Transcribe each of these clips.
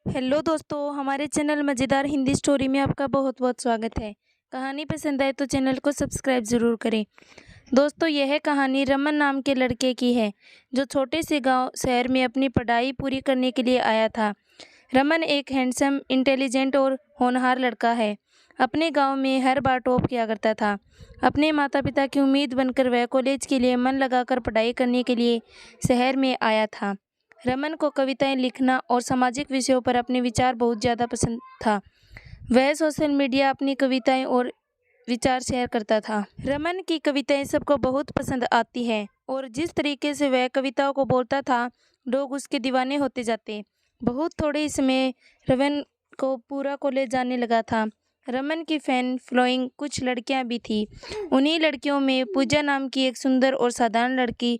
Hello दोस्तों, हमारे channel मज़ेदार हिंदी स्टोरी में आपका बहुत बहुत स्वागत है। कहानी पसंद आए तो चैनल को सब्सक्राइब ज़रूर करें। दोस्तों, यह कहानी रमन नाम के लड़के की है जो छोटे से गांव शहर में अपनी पढ़ाई पूरी करने के लिए आया था। रमन एक हैंडसम, इंटेलिजेंट और होनहार लड़का है। अपने गांव में हर बार टॉप किया करता था। अपने माता पिता की उम्मीद बनकर वह कॉलेज के लिए मन लगाकर पढ़ाई करने के लिए शहर में आया था। रमन को कविताएं लिखना और सामाजिक विषयों पर अपने विचार बहुत ज़्यादा पसंद था। वह सोशल मीडिया अपनी कविताएं और विचार शेयर करता था। रमन की कविताएं सबको बहुत पसंद आती हैं और जिस तरीके से वह कविताओं को बोलता था, लोग उसके दीवाने होते जाते। बहुत थोड़े ही समय रमन को पूरा कॉलेज जाने लगा था। रमन की फैन फॉलोइंग कुछ लड़कियां भी थी। उन्हीं लड़कियों में पूजा नाम की एक सुंदर और साधारण लड़की,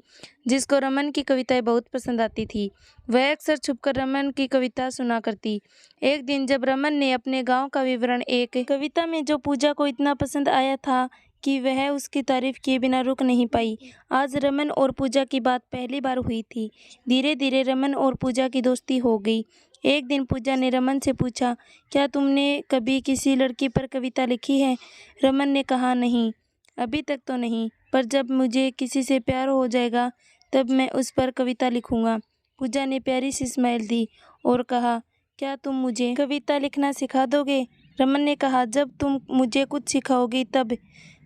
जिसको रमन की कविताएं बहुत पसंद आती थी। वह अक्सर छुपकर रमन की कविता सुना करती। एक दिन जब रमन ने अपने गांव का विवरण एक कविता में जो पूजा को इतना पसंद आया था कि वह उसकी तारीफ किए बिना रुक नहीं पाई। आज रमन और पूजा की बात पहली बार हुई थी। धीरे धीरे रमन और पूजा की दोस्ती हो गई। एक दिन पूजा ने रमन से पूछा, क्या तुमने कभी किसी लड़की पर कविता लिखी है? रमन ने कहा, नहीं, अभी तक तो नहीं, पर जब मुझे किसी से प्यार हो जाएगा तब मैं उस पर कविता लिखूंगा। पूजा ने प्यारी सी स्माइल दी और कहा, क्या तुम मुझे कविता लिखना सिखा दोगे? रमन ने कहा, जब तुम मुझे कुछ सिखाओगी तब।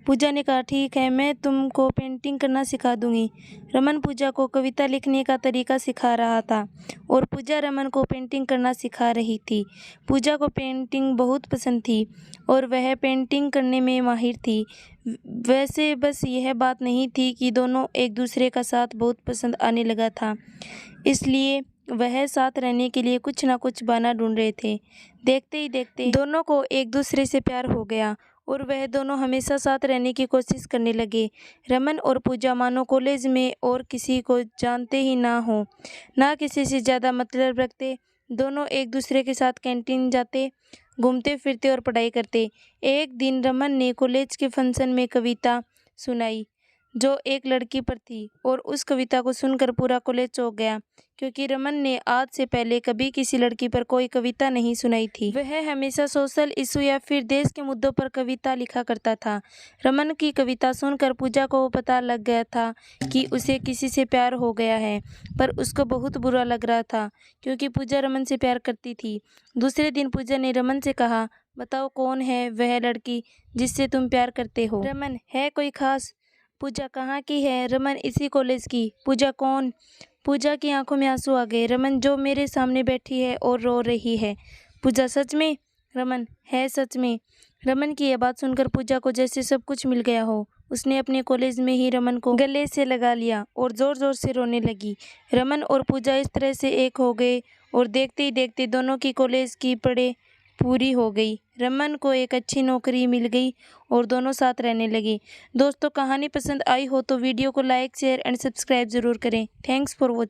पूजा ने कहा, ठीक है, मैं तुमको पेंटिंग करना सिखा दूंगी। रमन पूजा को कविता लिखने का तरीका सिखा रहा था और पूजा रमन को पेंटिंग करना सिखा रही थी। पूजा को पेंटिंग बहुत पसंद थी और वह पेंटिंग करने में माहिर थी। वैसे बस यह बात नहीं थी कि दोनों एक दूसरे का साथ बहुत पसंद आने लगा था, इसलिए वह साथ रहने के लिए कुछ ना कुछ बहाना ढूंढ रहे थे। देखते ही देखते दोनों को एक दूसरे से प्यार हो गया और वह दोनों हमेशा साथ रहने की कोशिश करने लगे। रमन और पूजा मानो कॉलेज में और किसी को जानते ही ना हो, ना किसी से ज़्यादा मतलब रखते। दोनों एक दूसरे के साथ कैंटीन जाते, घूमते फिरते और पढ़ाई करते। एक दिन रमन ने कॉलेज के फंक्शन में कविता सुनाई जो एक लड़की पर थी और उस कविता को सुनकर पूरा कॉलेज चौंक गया, क्योंकि रमन ने आज से पहले कभी किसी लड़की पर कोई कविता नहीं सुनाई थी। वह हमेशा सोशल इशू या फिर देश के मुद्दों पर कविता लिखा करता था। रमन की कविता सुनकर पूजा को पता लग गया था कि उसे किसी से प्यार हो गया है, पर उसको बहुत बुरा लग रहा था क्योंकि पूजा रमन से प्यार करती थी। दूसरे दिन पूजा ने रमन से कहा, बताओ कौन है वह लड़की जिससे तुम प्यार करते हो? रमन, है कोई खास? पूजा, कहाँ की है? रमन, इसी कॉलेज की। पूजा, कौन? पूजा की आंखों में आंसू आ गए। रमन, जो मेरे सामने बैठी है और रो रही है। पूजा, सच में? रमन, है सच में। रमन की यह बात सुनकर पूजा को जैसे सब कुछ मिल गया हो। उसने अपने कॉलेज में ही रमन को गले से लगा लिया और जोर जोर से रोने लगी। रमन और पूजा इस तरह से एक हो गए और देखते ही देखते दोनों की कॉलेज की पढ़ाई पूरी हो गई। रमन को एक अच्छी नौकरी मिल गई और दोनों साथ रहने लगे। दोस्तों, कहानी पसंद आई हो तो वीडियो को लाइक, शेयर एंड सब्सक्राइब ज़रूर करें। Thanks for watching.